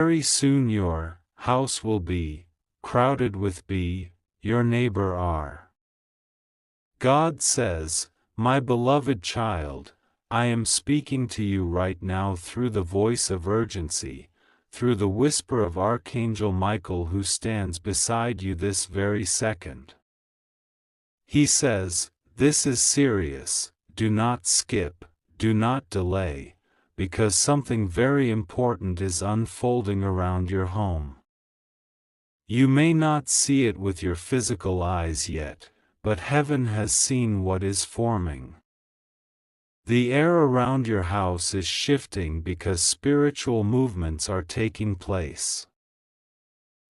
Very soon your house will be crowded with your neighbor are. God says, my beloved child, I am speaking to you right now through the voice of urgency, through the whisper of Archangel Michael who stands beside you this very second. He says, this is serious, do not skip, do not delay, because something very important is unfolding around your home. You may not see it with your physical eyes yet, but heaven has seen what is forming. The air around your house is shifting because spiritual movements are taking place.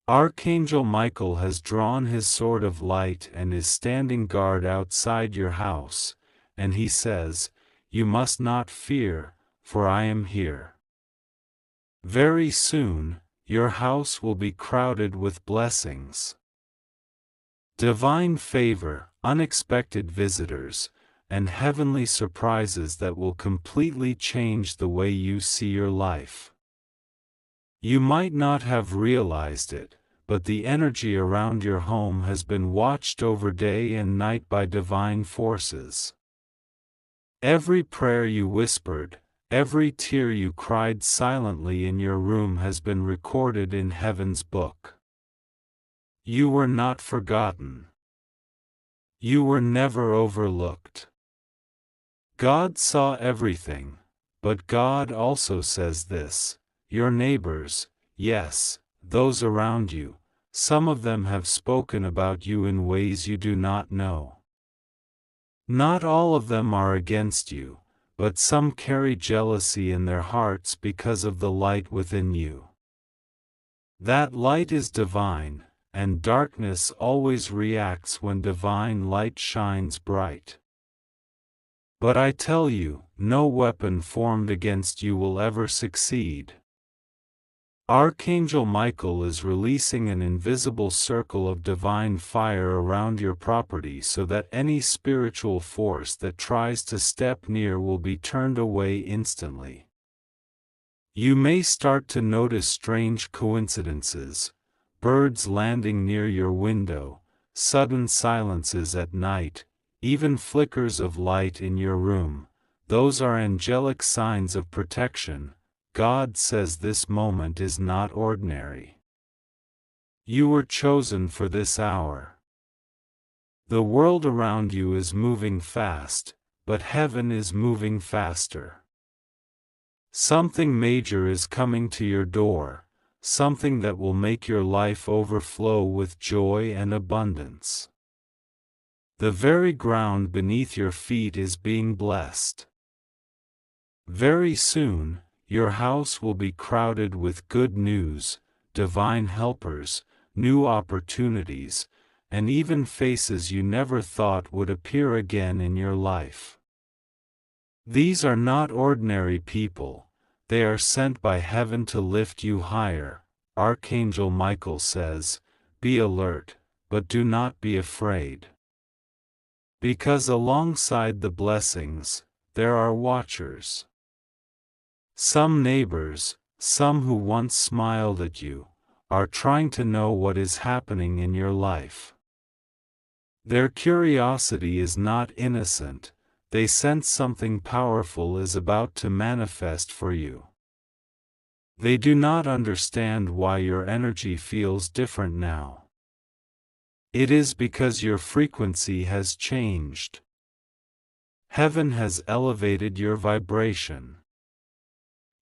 Archangel Michael has drawn his sword of light and is standing guard outside your house, and he says, you must not fear, for I am here. Very soon, your house will be crowded with blessings. Divine favor, unexpected visitors, and heavenly surprises that will completely change the way you see your life. You might not have realized it, but the energy around your home has been watched over day and night by divine forces. Every prayer you whispered, every tear you cried silently in your room has been recorded in heaven's book. You were not forgotten. You were never overlooked. God saw everything, but God also says this, your neighbors, yes, those around you, some of them have spoken about you in ways you do not know. Not all of them are against you, but some carry jealousy in their hearts because of the light within you. That light is divine, and darkness always reacts when divine light shines bright. But I tell you, no weapon formed against you will ever succeed. Archangel Michael is releasing an invisible circle of divine fire around your property so that any spiritual force that tries to step near will be turned away instantly. You may start to notice strange coincidences, birds landing near your window, sudden silences at night, even flickers of light in your room. Those are angelic signs of protection. God says this moment is not ordinary. You were chosen for this hour. The world around you is moving fast, but heaven is moving faster. Something major is coming to your door, something that will make your life overflow with joy and abundance. The very ground beneath your feet is being blessed. Very soon, your house will be crowded with good news, divine helpers, new opportunities, and even faces you never thought would appear again in your life. These are not ordinary people, they are sent by heaven to lift you higher. Archangel Michael says, be alert, but do not be afraid. Because alongside the blessings, there are watchers. Some neighbors, some who once smiled at you, are trying to know what is happening in your life. Their curiosity is not innocent, they sense something powerful is about to manifest for you. They do not understand why your energy feels different now. It is because your frequency has changed. Heaven has elevated your vibration.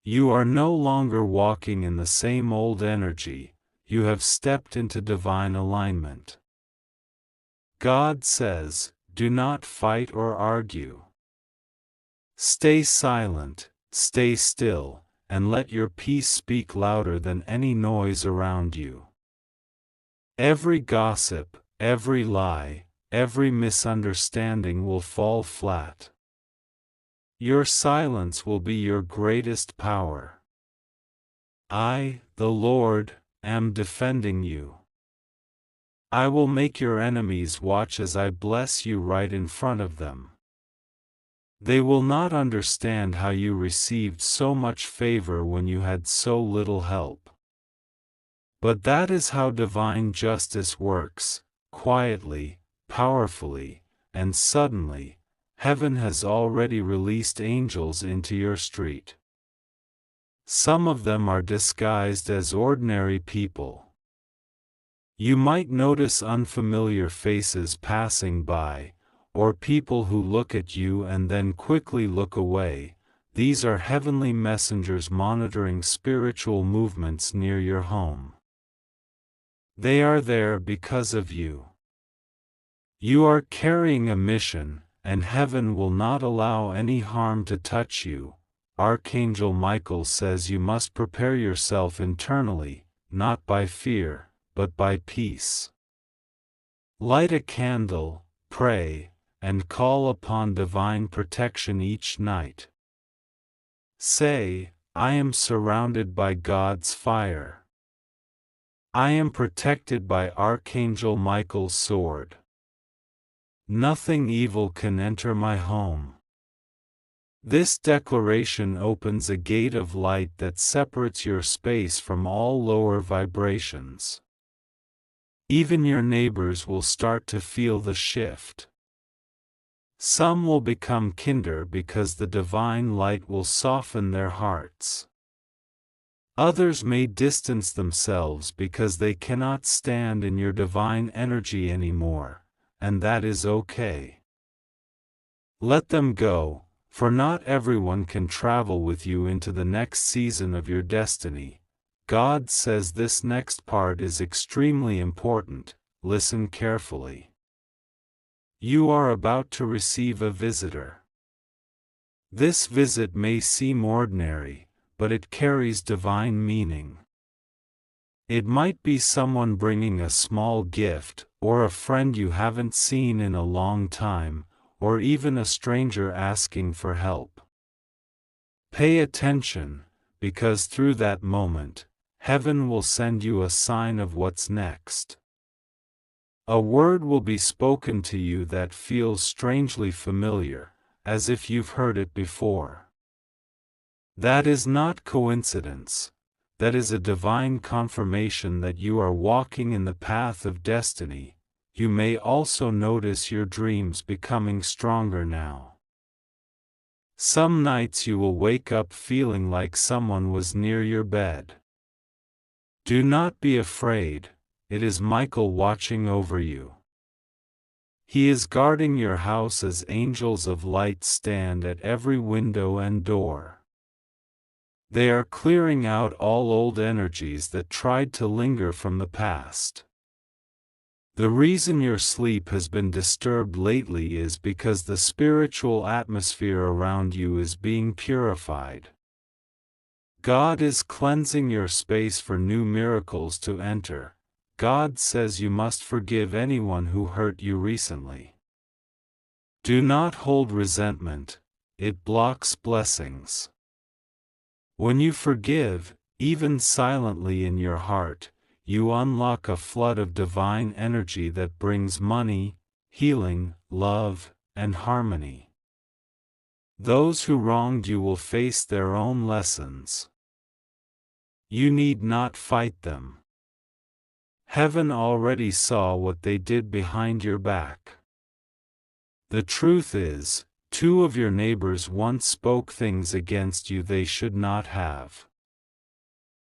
You are no longer walking in the same old energy, you have stepped into divine alignment. God says, do not fight or argue. Stay silent, stay still, and let your peace speak louder than any noise around you. Every gossip, every lie, every misunderstanding will fall flat. Your silence will be your greatest power. I, the Lord, am defending you. I will make your enemies watch as I bless you right in front of them. They will not understand how you received so much favor when you had so little help. But that is how divine justice works, quietly, powerfully, and suddenly. Heaven has already released angels into your street. Some of them are disguised as ordinary people. You might notice unfamiliar faces passing by, or people who look at you and then quickly look away. These are heavenly messengers monitoring spiritual movements near your home. They are there because of you. You are carrying a mission, and heaven will not allow any harm to touch you. Archangel Michael says you must prepare yourself internally, not by fear, but by peace. Light a candle, pray, and call upon divine protection each night. Say, I am surrounded by God's fire. I am protected by Archangel Michael's sword. Nothing evil can enter my home. This declaration opens a gate of light that separates your space from all lower vibrations. Even your neighbors will start to feel the shift. Some will become kinder because the divine light will soften their hearts. Others may distance themselves because they cannot stand in your divine energy anymore, and that is okay. Let them go, for not everyone can travel with you into the next season of your destiny. God says this next part is extremely important. Listen carefully. You are about to receive a visitor. This visit may seem ordinary, but it carries divine meaning. It might be someone bringing a small gift, or a friend you haven't seen in a long time, or even a stranger asking for help. Pay attention, because through that moment, heaven will send you a sign of what's next. A word will be spoken to you that feels strangely familiar, as if you've heard it before. That is not coincidence. That is a divine confirmation that you are walking in the path of destiny. You may also notice your dreams becoming stronger now. Some nights you will wake up feeling like someone was near your bed. Do not be afraid, it is Michael watching over you. He is guarding your house as angels of light stand at every window and door. They are clearing out all old energies that tried to linger from the past. The reason your sleep has been disturbed lately is because the spiritual atmosphere around you is being purified. God is cleansing your space for new miracles to enter. God says you must forgive anyone who hurt you recently. Do not hold resentment, it blocks blessings. When you forgive, even silently in your heart, you unlock a flood of divine energy that brings money, healing, love, and harmony. Those who wronged you will face their own lessons. You need not fight them. Heaven already saw what they did behind your back. The truth is, 2 of your neighbors once spoke things against you they should not have.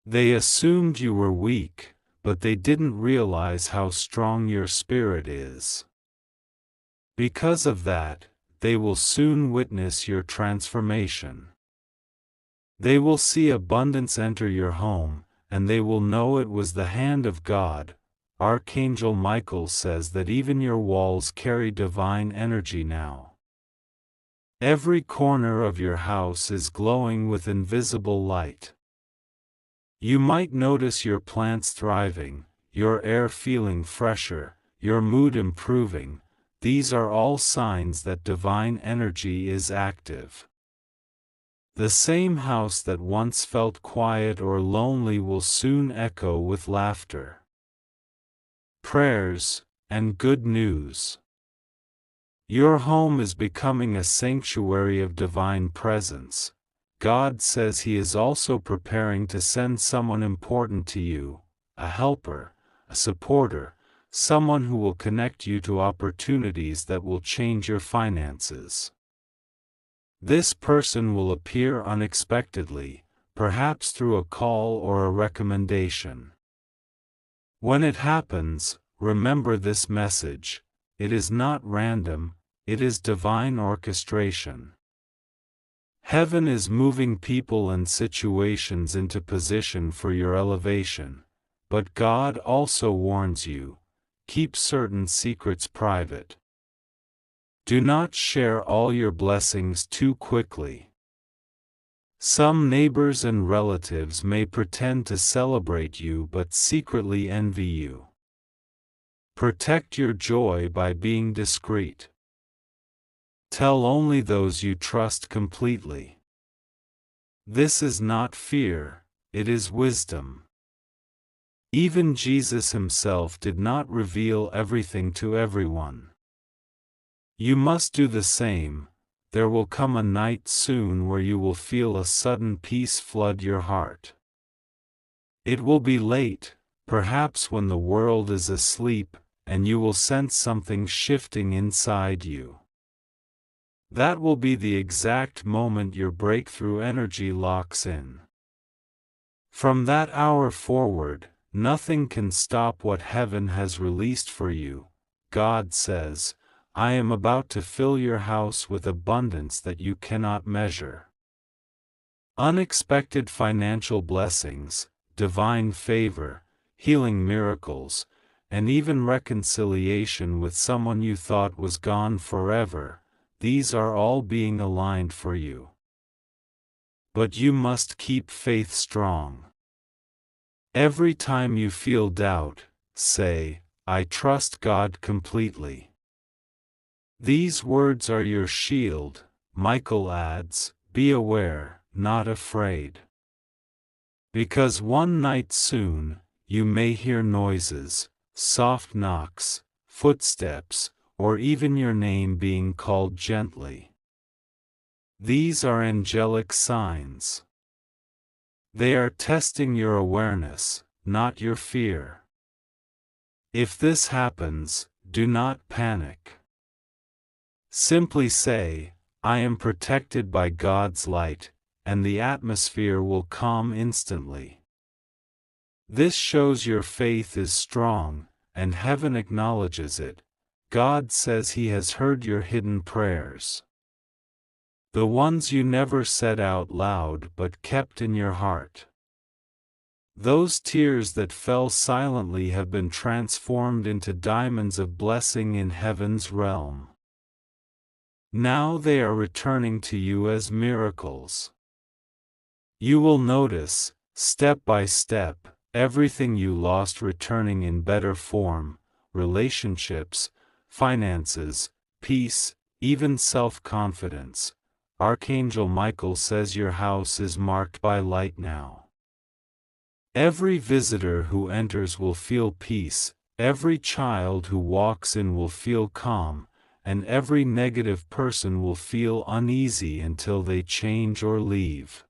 They assumed you were weak, but they didn't realize how strong your spirit is. Because of that, they will soon witness your transformation. They will see abundance enter your home, and they will know it was the hand of God. Archangel Michael says that even your walls carry divine energy now. Every corner of your house is glowing with invisible light. You might notice your plants thriving, your air feeling fresher, your mood improving. These are all signs that divine energy is active. The same house that once felt quiet or lonely will soon echo with laughter, prayers, and good news. Your home is becoming a sanctuary of divine presence. God says He is also preparing to send someone important to you, a helper, a supporter, someone who will connect you to opportunities that will change your finances. This person will appear unexpectedly, perhaps through a call or a recommendation. When it happens, remember this message: it is not random, it is divine orchestration. Heaven is moving people and situations into position for your elevation, but God also warns you: keep certain secrets private. Do not share all your blessings too quickly. Some neighbors and relatives may pretend to celebrate you but secretly envy you. Protect your joy by being discreet. Tell only those you trust completely. This is not fear, it is wisdom. Even Jesus himself did not reveal everything to everyone. You must do the same. There will come a night soon where you will feel a sudden peace flood your heart. It will be late, perhaps when the world is asleep, and you will sense something shifting inside you. That will be the exact moment your breakthrough energy locks in. From that hour forward, nothing can stop what heaven has released for you. God says, I am about to fill your house with abundance that you cannot measure. Unexpected financial blessings, divine favor, healing miracles, and even reconciliation with someone you thought was gone forever, these are all being aligned for you. But you must keep faith strong. Every time you feel doubt, say, I trust God completely. These words are your shield. Michael adds, be aware, not afraid. Because one night soon, you may hear noises, soft knocks, footsteps, or even your name being called gently. These are angelic signs. They are testing your awareness, not your fear. If this happens, do not panic. Simply say, I am protected by God's light, and the atmosphere will calm instantly. This shows your faith is strong, and heaven acknowledges it. God says He has heard your hidden prayers. The ones you never said out loud but kept in your heart. Those tears that fell silently have been transformed into diamonds of blessing in heaven's realm. Now they are returning to you as miracles. You will notice, step by step, everything you lost returning in better form: relationships, finances, peace, even self-confidence. Archangel Michael says your house is marked by light now. Every visitor who enters will feel peace, every child who walks in will feel calm, and every negative person will feel uneasy until they change or leave.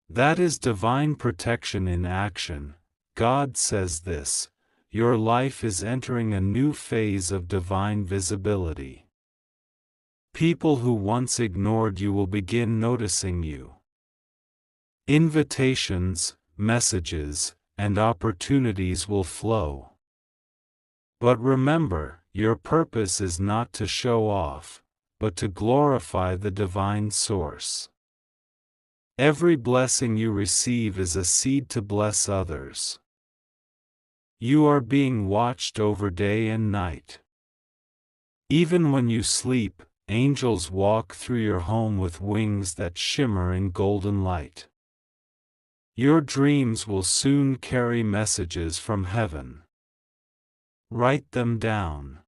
That is divine protection in action. God says this: your life is entering a new phase of divine visibility. People who once ignored you will begin noticing you. Invitations, messages, and opportunities will flow. But remember, your purpose is not to show off, but to glorify the divine source. Every blessing you receive is a seed to bless others. You are being watched over day and night. Even when you sleep, angels walk through your home with wings that shimmer in golden light. Your dreams will soon carry messages from heaven. Write them down.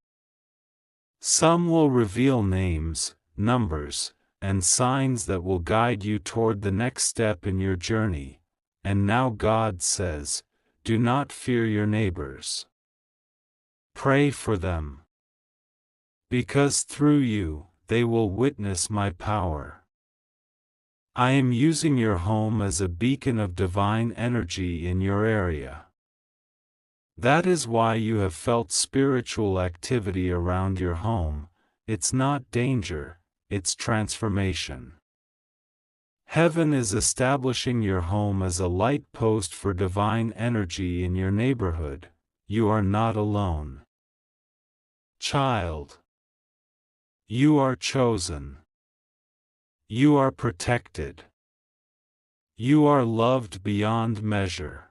Some will reveal names, numbers, and signs that will guide you toward the next step in your journey. And now God says, do not fear your neighbors. Pray for them. Because through you, they will witness my power. I am using your home as a beacon of divine energy in your area. That is why you have felt spiritual activity around your home. It's not danger, it's transformation. Heaven is establishing your home as a light post for divine energy in your neighborhood. You are not alone. Child. You are chosen. You are protected. You are loved beyond measure.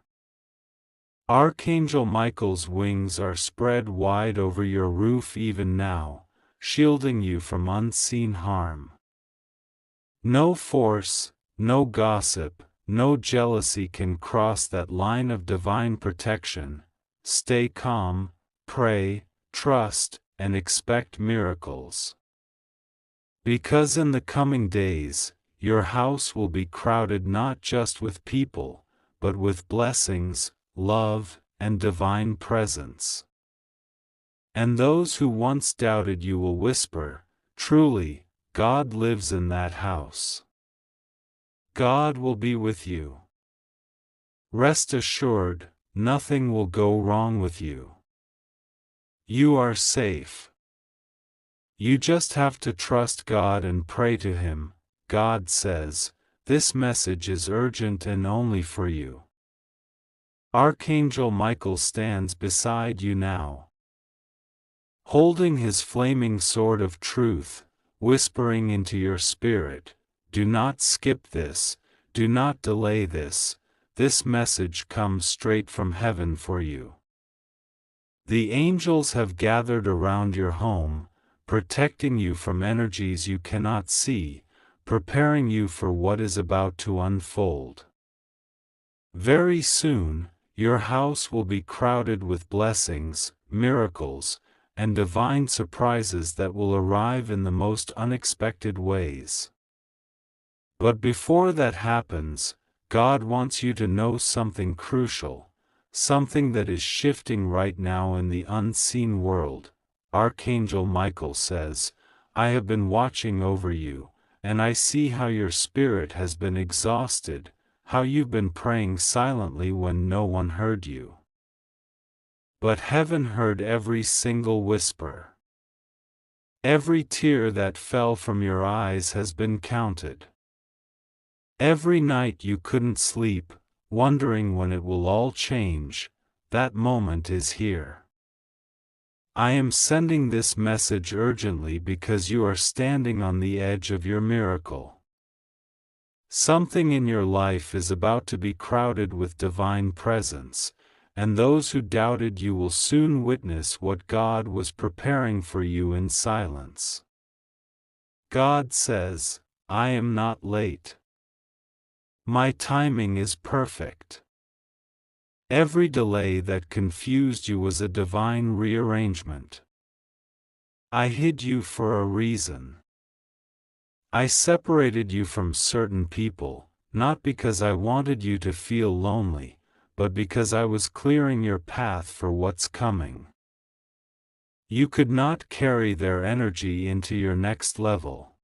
Archangel Michael's wings are spread wide over your roof even now, shielding you from unseen harm. No force, no gossip, no jealousy can cross that line of divine protection. Stay calm, pray, trust, and expect miracles. Because in the coming days, your house will be crowded not just with people, but with blessings, love, and divine presence. And those who once doubted you will whisper, "Truly, God lives in that house." God will be with you. Rest assured, nothing will go wrong with you. You are safe. You just have to trust God and pray to Him. God says, "This message is urgent and only for you." Archangel Michael stands beside you now, holding his flaming sword of truth, whispering into your spirit, "Do not skip this, do not delay this, this message comes straight from heaven for you." The angels have gathered around your home, protecting you from energies you cannot see, preparing you for what is about to unfold. Very soon, your house will be crowded with blessings, miracles, and divine surprises that will arrive in the most unexpected ways. But before that happens, God wants you to know something crucial, something that is shifting right now in the unseen world. Archangel Michael says, "I have been watching over you, and I see how your spirit has been exhausted, how you've been praying silently when no one heard you. But heaven heard every single whisper. Every tear that fell from your eyes has been counted. Every night you couldn't sleep, wondering when it will all change, that moment is here. I am sending this message urgently because you are standing on the edge of your miracle. Something in your life is about to be crowded with divine presence, and those who doubted you will soon witness what God was preparing for you in silence. God says, "I am not late. My timing is perfect." Every delay that confused you was a divine rearrangement. I hid you for a reason. I separated you from certain people, not because I wanted you to feel lonely, but because I was clearing your path for what's coming. You could not carry their energy into your next level.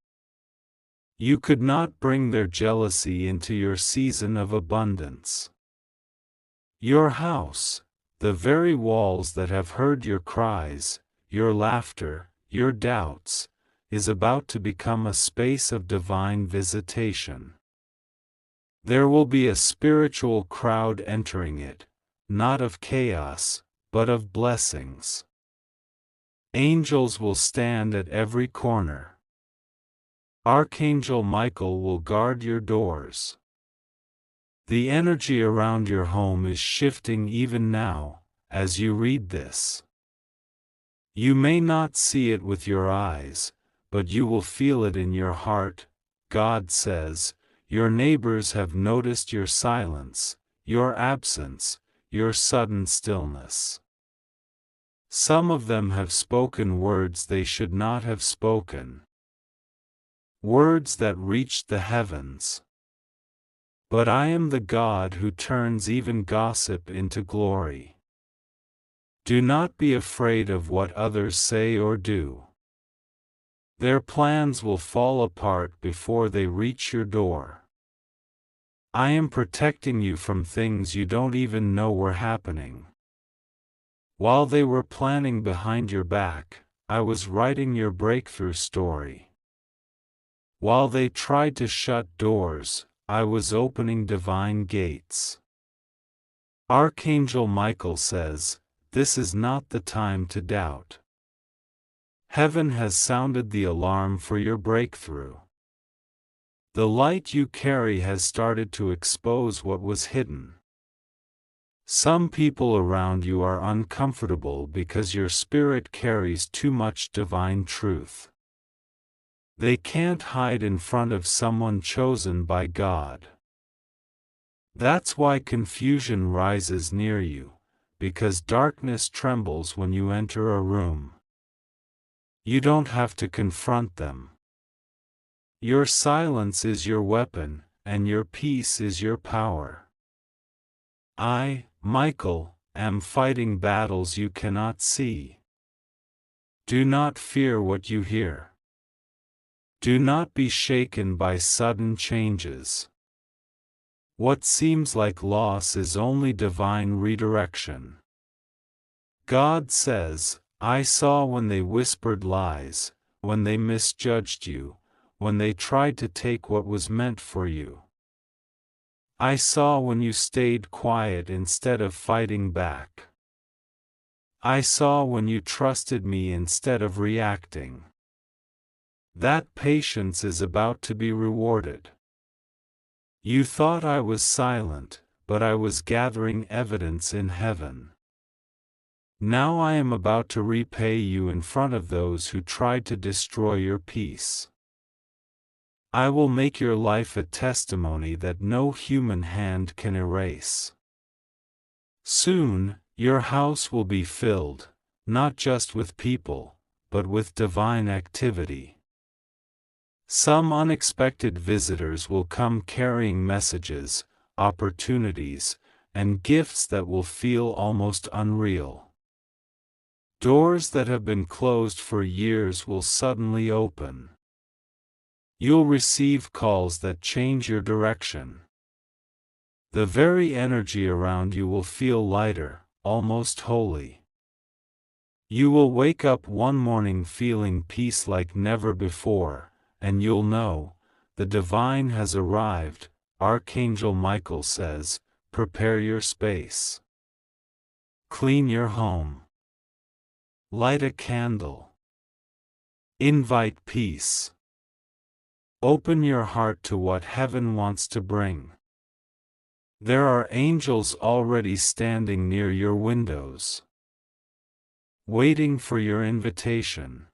You could not bring their jealousy into your season of abundance. Your house, the very walls that have heard your cries, your laughter, your doubts, is about to become a space of divine visitation. There will be a spiritual crowd entering it, not of chaos, but of blessings. Angels will stand at every corner. Archangel Michael will guard your doors. The energy around your home is shifting even now, as you read this. You may not see it with your eyes, but you will feel it in your heart. God says, "Your neighbors have noticed your silence, your absence, your sudden stillness. Some of them have spoken words they should not have spoken. Words that reached the heavens. But I am the God who turns even gossip into glory. Do not be afraid of what others say or do. Their plans will fall apart before they reach your door. I am protecting you from things you don't even know were happening. While they were planning behind your back, I was writing your breakthrough story. While they tried to shut doors, I was opening divine gates. Archangel Michael says, this is not the time to doubt. Heaven has sounded the alarm for your breakthrough. The light you carry has started to expose what was hidden. Some people around you are uncomfortable because your spirit carries too much divine truth. They can't hide in front of someone chosen by God. That's why confusion rises near you, because darkness trembles when you enter a room. You don't have to confront them. Your silence is your weapon, and your peace is your power. I, Michael, am fighting battles you cannot see. Do not fear what you hear. Do not be shaken by sudden changes. What seems like loss is only divine redirection. God says, I saw when they whispered lies, when they misjudged you, when they tried to take what was meant for you. I saw when you stayed quiet instead of fighting back. I saw when you trusted me instead of reacting. That patience is about to be rewarded. You thought I was silent, but I was gathering evidence in heaven. Now I am about to repay you in front of those who tried to destroy your peace. I will make your life a testimony that no human hand can erase. Soon, your house will be filled, not just with people, but with divine activity. Some unexpected visitors will come carrying messages, opportunities, and gifts that will feel almost unreal. Doors that have been closed for years will suddenly open. You'll receive calls that change your direction. The very energy around you will feel lighter, almost holy. You will wake up one morning feeling peace like never before, and you'll know, the divine has arrived. Archangel Michael says, prepare your space. Clean your home. Light a candle. Invite peace. Open your heart to what heaven wants to bring. There are angels already standing near your windows, waiting for your invitation.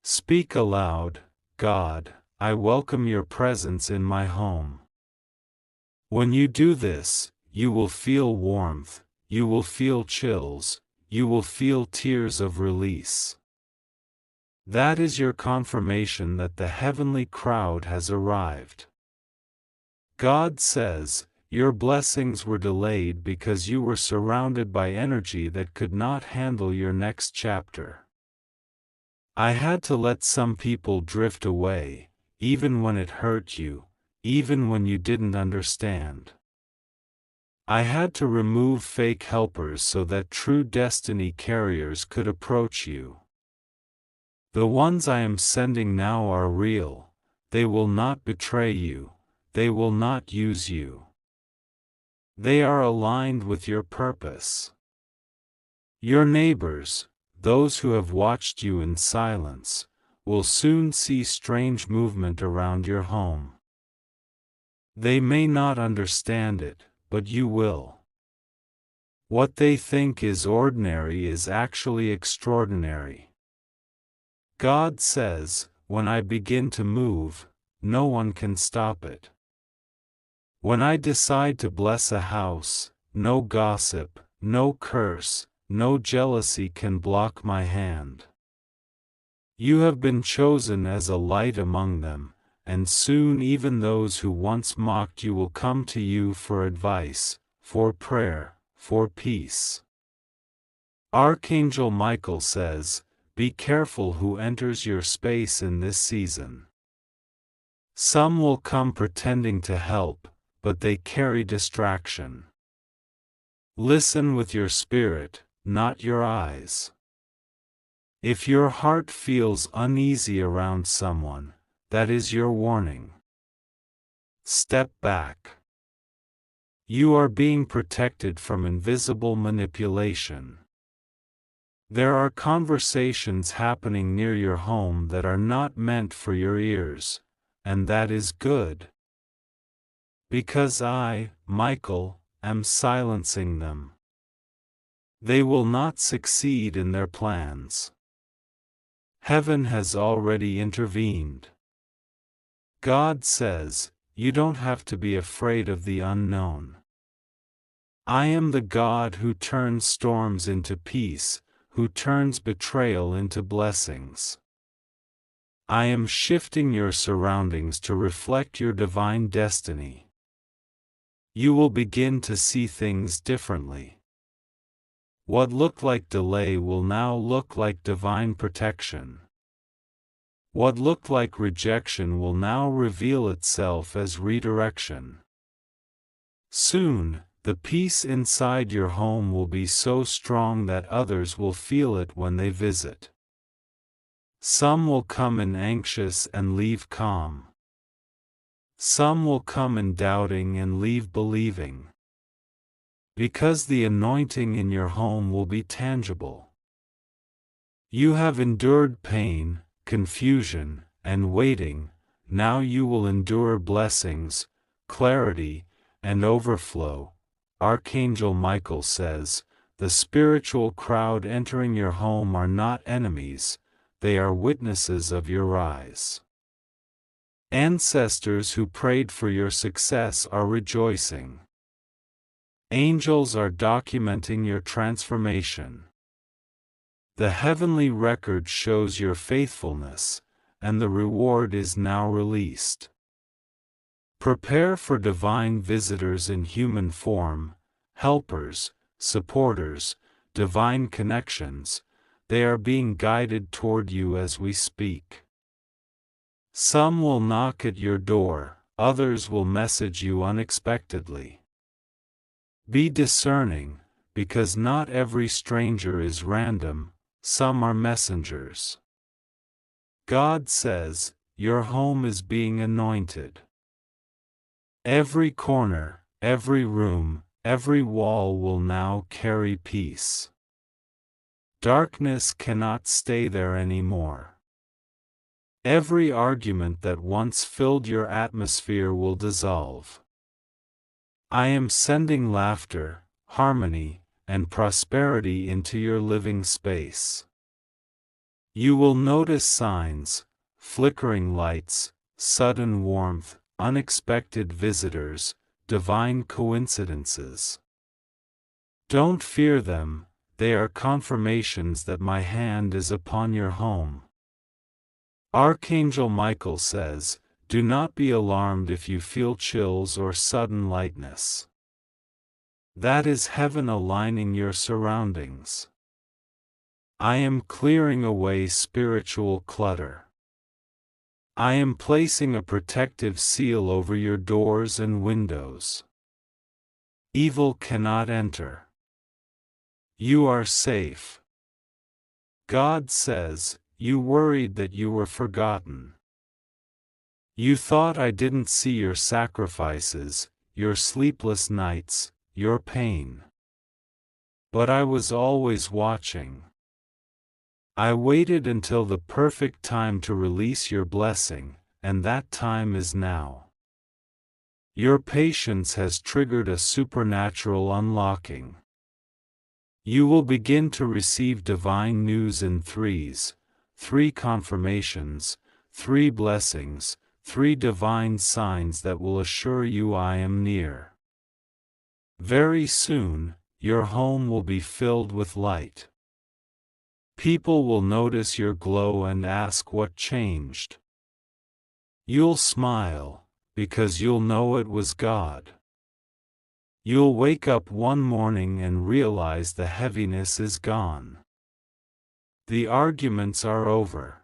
Speak aloud, God, I welcome your presence in my home. When you do this, you will feel warmth, you will feel chills, you will feel tears of release. That is your confirmation that the heavenly crowd has arrived. God says, your blessings were delayed because you were surrounded by energy that could not handle your next chapter. I had to let some people drift away, even when it hurt you, even when you didn't understand. I had to remove fake helpers so that true destiny carriers could approach you. The ones I am sending now are real. They will not betray you. They will not use you. They are aligned with your purpose. Your neighbors, those who have watched you in silence, will soon see strange movement around your home. They may not understand it, but you will. What they think is ordinary is actually extraordinary. God says, when I begin to move, no one can stop it. When I decide to bless a house, no gossip, no curse, no jealousy can block my hand. You have been chosen as a light among them, and soon even those who once mocked you will come to you for advice, for prayer, for peace. Archangel Michael says, be careful who enters your space in this season. Some will come pretending to help, but they carry distraction. Listen with your spirit, not your eyes. If your heart feels uneasy around someone, that is your warning. Step back. You are being protected from invisible manipulation. There are conversations happening near your home that are not meant for your ears, and that is good. Because I, Michael, am silencing them. They will not succeed in their plans. Heaven has already intervened. God says, you don't have to be afraid of the unknown. I am the God who turns storms into peace, who turns betrayal into blessings. I am shifting your surroundings to reflect your divine destiny. You will begin to see things differently. What looked like delay will now look like divine protection. What looked like rejection will now reveal itself as redirection. Soon, the peace inside your home will be so strong that others will feel it when they visit. Some will come in anxious and leave calm. Some will come in doubting and leave believing. Because the anointing in your home will be tangible. You have endured pain, confusion, and waiting, now you will endure blessings, clarity, and overflow. Archangel Michael says, the spiritual crowd entering your home are not enemies, they are witnesses of your rise. Ancestors who prayed for your success are rejoicing. Angels are documenting your transformation. The heavenly record shows your faithfulness, and the reward is now released. Prepare for divine visitors in human form, helpers, supporters, divine connections. They are being guided toward you as we speak. Some will knock at your door, others will message you unexpectedly. Be discerning, because not every stranger is random, some are messengers. God says, your home is being anointed. Every corner, every room, every wall will now carry peace. Darkness cannot stay there anymore. Every argument that once filled your atmosphere will dissolve. I am sending laughter, harmony, and prosperity into your living space. You will notice signs, flickering lights, sudden warmth, unexpected visitors, divine coincidences. Don't fear them, they are confirmations that my hand is upon your home. Archangel Michael says, do not be alarmed if you feel chills or sudden lightness. That is heaven aligning your surroundings. I am clearing away spiritual clutter. I am placing a protective seal over your doors and windows. Evil cannot enter. You are safe. God says, you worried that you were forgotten. You thought I didn't see your sacrifices, your sleepless nights, your pain. But I was always watching. I waited until the perfect time to release your blessing, and that time is now. Your patience has triggered a supernatural unlocking. You will begin to receive divine news in threes, 3 confirmations, 3 blessings, 3 divine signs that will assure you I am near. Very soon, your home will be filled with light. People will notice your glow and ask what changed. You'll smile, because you'll know it was God. You'll wake up one morning and realize the heaviness is gone. The arguments are over.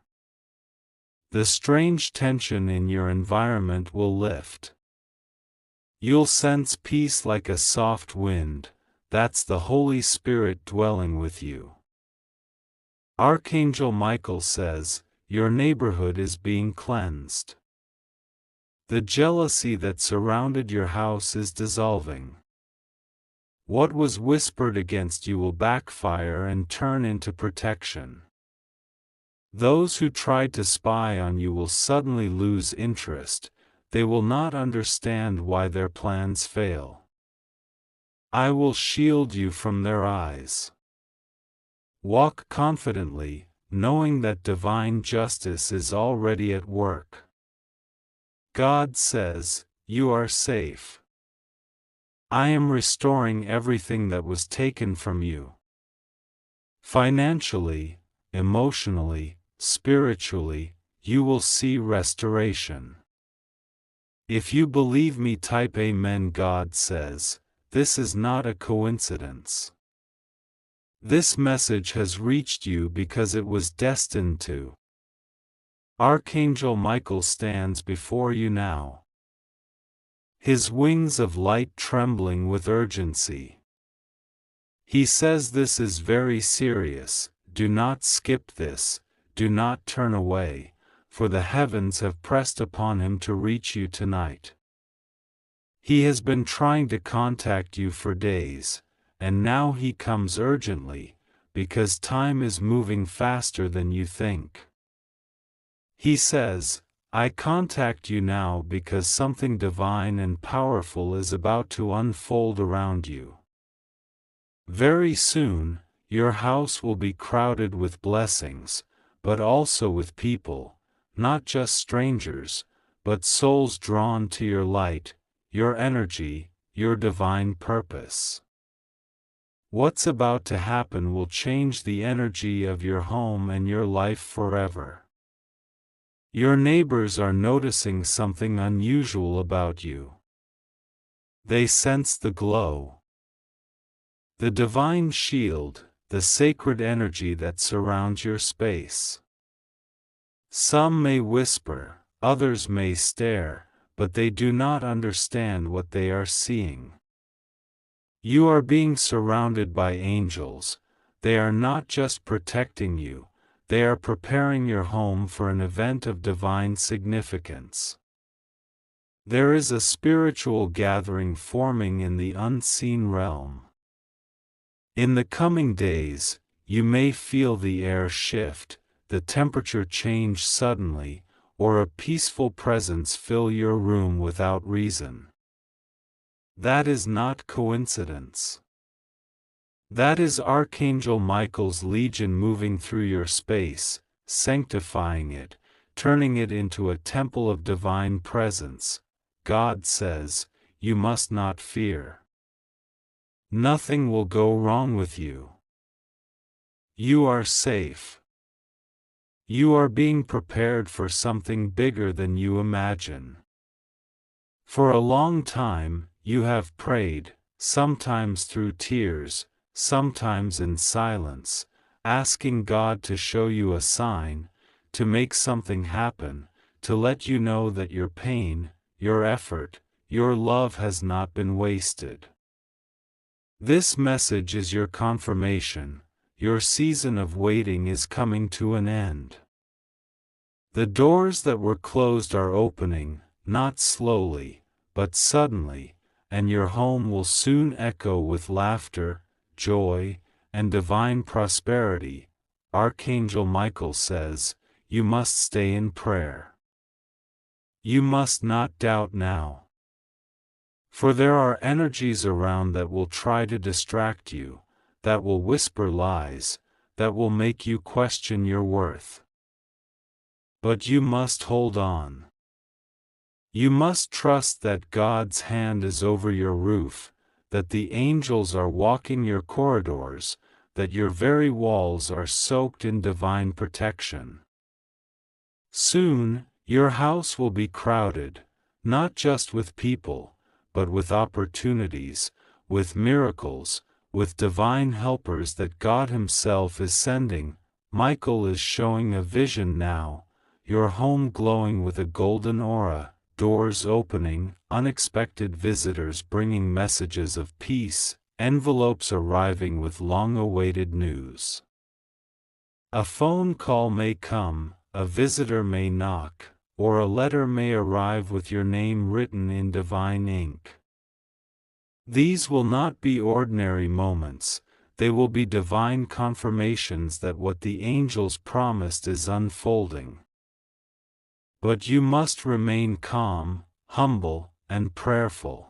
The strange tension in your environment will lift. You'll sense peace like a soft wind, that's the Holy Spirit dwelling with you. Archangel Michael says, your neighborhood is being cleansed. The jealousy that surrounded your house is dissolving. What was whispered against you will backfire and turn into protection. Those who tried to spy on you will suddenly lose interest. They will not understand why their plans fail. I will shield you from their eyes. Walk confidently, knowing that divine justice is already at work. God says, you are safe. I am restoring everything that was taken from you. Financially, emotionally, spiritually, you will see restoration. If you believe me, type Amen. God says, this is not a coincidence. This message has reached you because it was destined to. Archangel Michael stands before you now. His wings of light trembling with urgency. He says this is very serious, do not skip this, do not turn away, for the heavens have pressed upon him to reach you tonight. He has been trying to contact you for days, and now he comes urgently, because time is moving faster than you think. He says, I contact you now because something divine and powerful is about to unfold around you. Very soon, your house will be crowded with blessings, but also with people, not just strangers, but souls drawn to your light, your energy, your divine purpose. What's about to happen will change the energy of your home and your life forever. Your neighbors are noticing something unusual about you. They sense the glow. The divine shield, the sacred energy that surrounds your space. Some may whisper, others may stare, but they do not understand what they are seeing. You are being surrounded by angels. They are not just protecting you, they are preparing your home for an event of divine significance. There is a spiritual gathering forming in the unseen realm. In the coming days, you may feel the air shift, the temperature change suddenly, or a peaceful presence fill your room without reason. That is not coincidence. That is Archangel Michael's legion moving through your space, sanctifying it, turning it into a temple of divine presence. God says, you must not fear. Nothing will go wrong with you. You are safe. You are being prepared for something bigger than you imagine. For a long time, you have prayed, sometimes through tears, sometimes in silence, asking God to show you a sign, to make something happen, to let you know that your pain, your effort, your love has not been wasted. This message is your confirmation. Your season of waiting is coming to an end. The doors that were closed are opening, not slowly, but suddenly, and your home will soon echo with laughter, joy, and divine prosperity. Archangel Michael says, you must stay in prayer. You must not doubt now. For there are energies around that will try to distract you, that will whisper lies, that will make you question your worth. But you must hold on. You must trust that God's hand is over your roof, that the angels are walking your corridors, that your very walls are soaked in divine protection. Soon, your house will be crowded, not just with people, but with opportunities, with miracles, with divine helpers that God Himself is sending. Michael is showing a vision now, your home glowing with a golden aura, doors opening, unexpected visitors bringing messages of peace, envelopes arriving with long-awaited news. A phone call may come, a visitor may knock, or a letter may arrive with your name written in divine ink. These will not be ordinary moments, they will be divine confirmations that what the angels promised is unfolding. But you must remain calm, humble, and prayerful.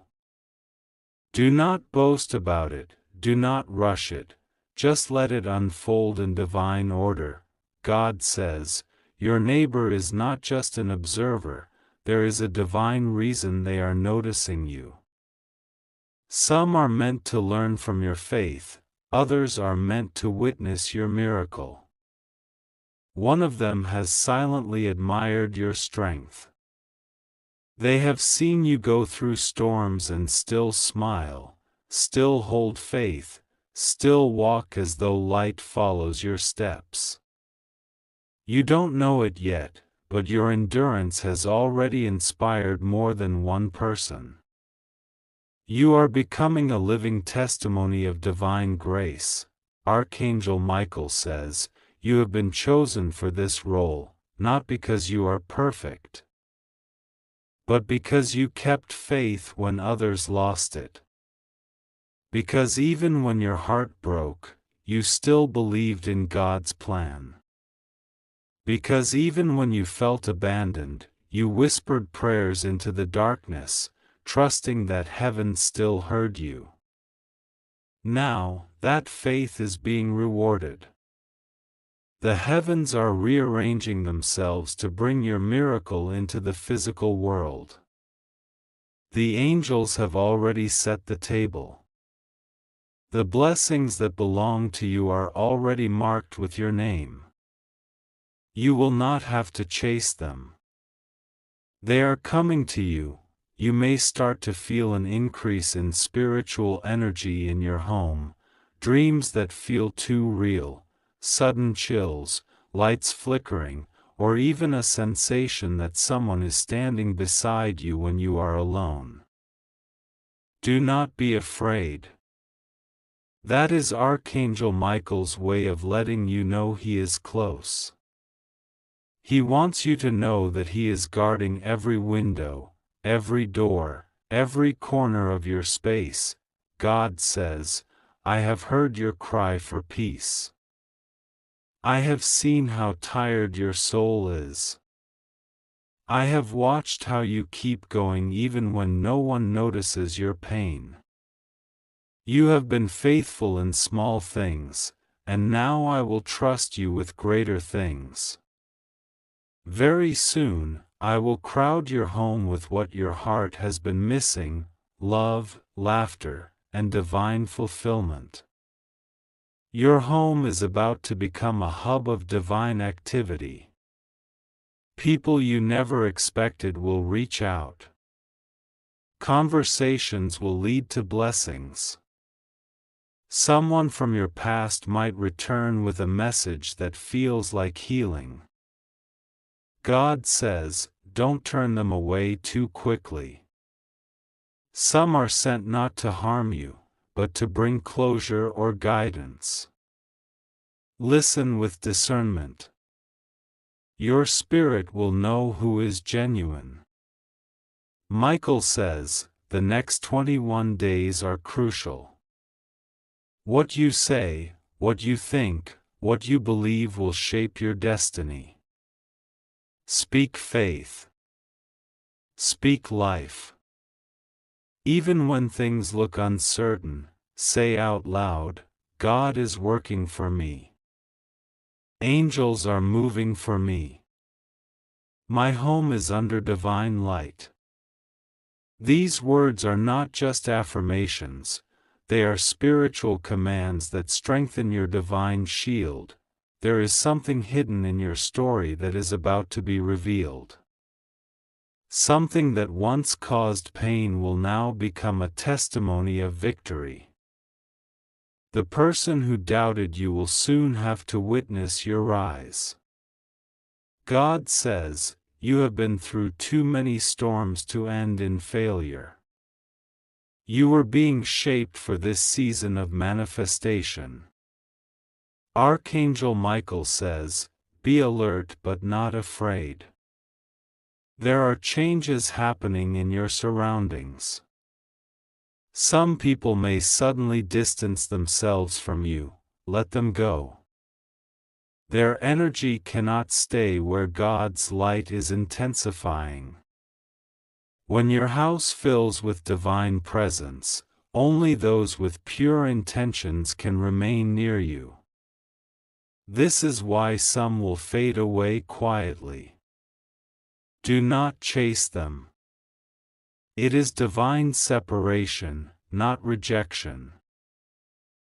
Do not boast about it, do not rush it, just let it unfold in divine order. God says, your neighbor is not just an observer, there is a divine reason they are noticing you. Some are meant to learn from your faith, others are meant to witness your miracle. One of them has silently admired your strength. They have seen you go through storms and still smile, still hold faith, still walk as though light follows your steps. You don't know it yet, but your endurance has already inspired more than one person. You are becoming a living testimony of divine grace. Archangel Michael says, you have been chosen for this role, not because you are perfect, but because you kept faith when others lost it. Because even when your heart broke, you still believed in God's plan. Because even when you felt abandoned, you whispered prayers into the darkness, trusting that heaven still heard you. Now, that faith is being rewarded. The heavens are rearranging themselves to bring your miracle into the physical world. The angels have already set the table. The blessings that belong to you are already marked with your name. You will not have to chase them. They are coming to you. You may start to feel an increase in spiritual energy in your home, dreams that feel too real, sudden chills, lights flickering, or even a sensation that someone is standing beside you when you are alone. Do not be afraid. That is Archangel Michael's way of letting you know he is close. He wants you to know that he is guarding every window, every door, every corner of your space. God says, I have heard your cry for peace. I have seen how tired your soul is. I have watched how you keep going even when no one notices your pain. You have been faithful in small things, and now I will trust you with greater things. Very soon, I will crowd your home with what your heart has been missing: love, laughter, and divine fulfillment. Your home is about to become a hub of divine activity. People you never expected will reach out. Conversations will lead to blessings. Someone from your past might return with a message that feels like healing. God says, don't turn them away too quickly. Some are sent not to harm you, but to bring closure or guidance. Listen with discernment. Your spirit will know who is genuine. Michael says, the next 21 days are crucial. What you say, what you think, what you believe will shape your destiny. Speak faith. Speak life. Even when things look uncertain, say out loud, God is working for me. Angels are moving for me. My home is under divine light. These words are not just affirmations, they are spiritual commands that strengthen your divine shield. There is something hidden in your story that is about to be revealed. Something that once caused pain will now become a testimony of victory. The person who doubted you will soon have to witness your rise. God says, you have been through too many storms to end in failure. You were being shaped for this season of manifestation. Archangel Michael says, "Be alert but not afraid." There are changes happening in your surroundings. Some people may suddenly distance themselves from you. Let them go. Their energy cannot stay where God's light is intensifying. When your house fills with divine presence, only those with pure intentions can remain near you. This is why some will fade away quietly. Do not chase them. It is divine separation, not rejection.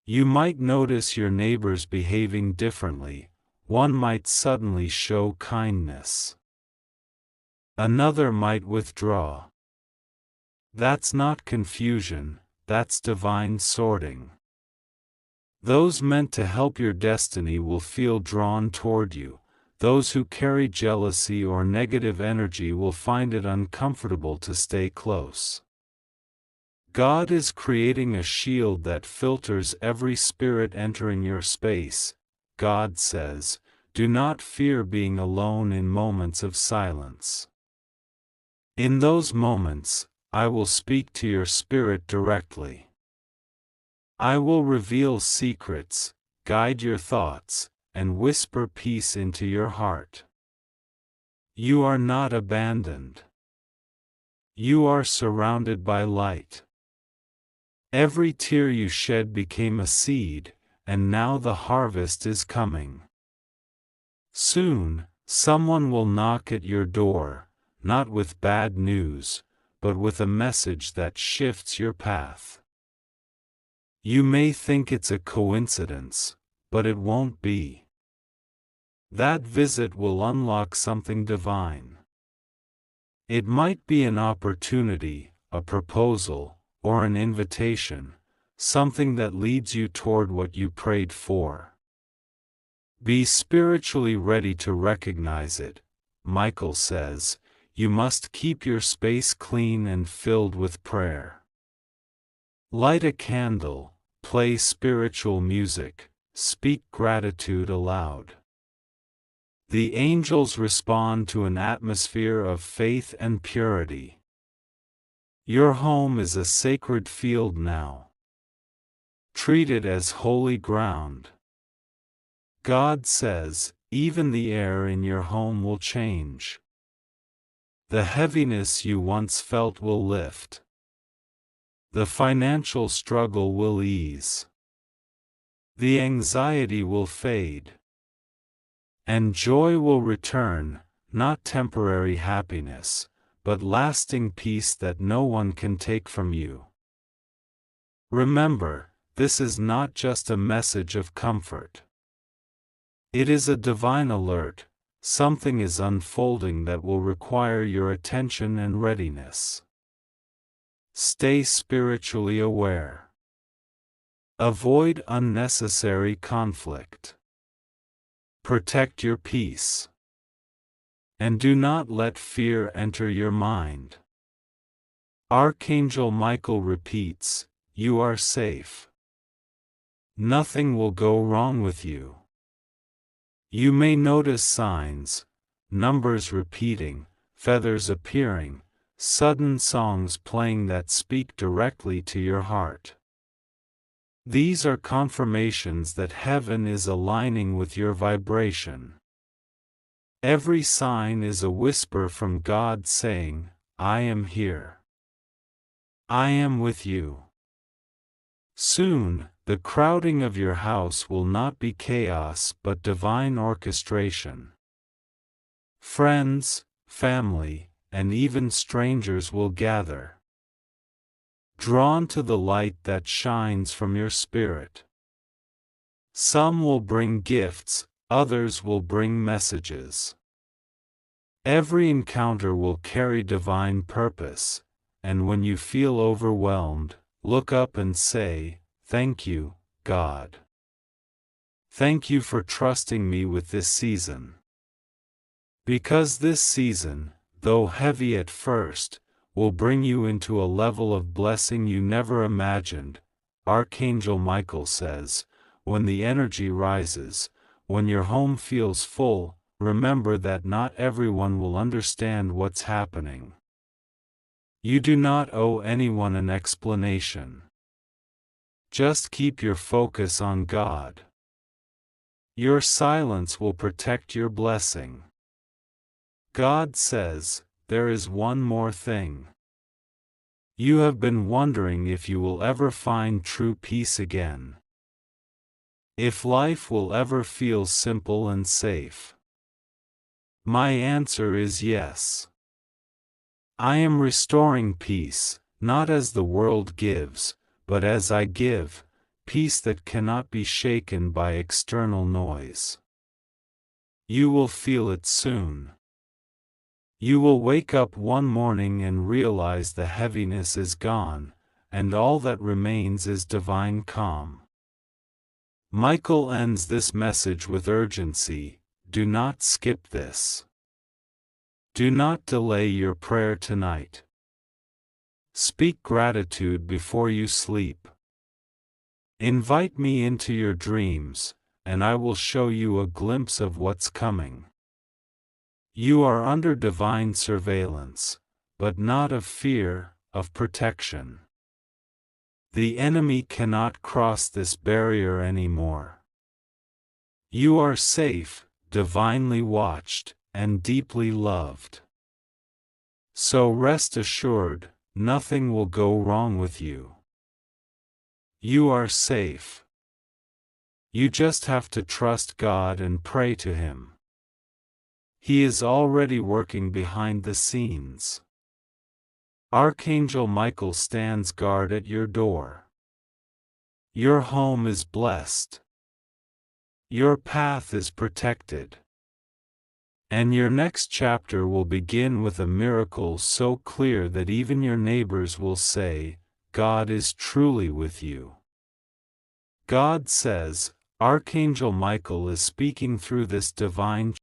You might notice your neighbors behaving differently. One might suddenly show kindness. Another might withdraw. That's not confusion, that's divine sorting. Those meant to help your destiny will feel drawn toward you. Those who carry jealousy or negative energy will find it uncomfortable to stay close. God is creating a shield that filters every spirit entering your space. God says, "Do not fear being alone in moments of silence. In those moments, I will speak to your spirit directly. I will reveal secrets, guide your thoughts, and whisper peace into your heart. You are not abandoned. You are surrounded by light. Every tear you shed became a seed, and now the harvest is coming. Soon, someone will knock at your door, not with bad news, but with a message that shifts your path. You may think it's a coincidence, but it won't be. That visit will unlock something divine. It might be an opportunity, a proposal, or an invitation, something that leads you toward what you prayed for. Be spiritually ready to recognize it. Michael says, you must keep your space clean and filled with prayer. Light a candle, play spiritual music, speak gratitude aloud. The angels respond to an atmosphere of faith and purity. Your home is a sacred field now. Treat it as holy ground. God says, even the air in your home will change. The heaviness you once felt will lift. The financial struggle will ease. The anxiety will fade. And joy will return, not temporary happiness, but lasting peace that no one can take from you. Remember, this is not just a message of comfort. It is a divine alert. Something is unfolding that will require your attention and readiness. Stay spiritually aware. Avoid unnecessary conflict. Protect your peace. And do not let fear enter your mind. Archangel Michael repeats, you are safe. Nothing will go wrong with you. You may notice signs, numbers repeating, feathers appearing, sudden songs playing that speak directly to your heart. These are confirmations that heaven is aligning with your vibration. Every sign is a whisper from God saying, I am here. I am with you. Soon, the crowding of your house will not be chaos but divine orchestration. Friends, family, and even strangers will gather, drawn to the light that shines from your spirit. Some will bring gifts, others will bring messages. Every encounter will carry divine purpose, and when you feel overwhelmed, look up and say, thank you, God. Thank you for trusting me with this season. Because this season, though heavy at first, will bring you into a level of blessing you never imagined. Archangel Michael says, when the energy rises, when your home feels full, remember that not everyone will understand what's happening. You do not owe anyone an explanation. Just keep your focus on God. Your silence will protect your blessing. God says, there is one more thing. You have been wondering if you will ever find true peace again. If life will ever feel simple and safe. My answer is yes. I am restoring peace, not as the world gives, but as I give, peace that cannot be shaken by external noise. You will feel it soon. You will wake up one morning and realize the heaviness is gone, and all that remains is divine calm. Michael ends this message with urgency. Do not skip this. Do not delay your prayer tonight. Speak gratitude before you sleep. Invite me into your dreams, and I will show you a glimpse of what's coming. You are under divine surveillance, but not of fear, of protection. The enemy cannot cross this barrier anymore. You are safe, divinely watched, and deeply loved. So rest assured, nothing will go wrong with you. You are safe. You just have to trust God and pray to Him. He is already working behind the scenes. Archangel Michael stands guard at your door. Your home is blessed. Your path is protected. And your next chapter will begin with a miracle so clear that even your neighbors will say, God is truly with you. God says, Archangel Michael is speaking through this divine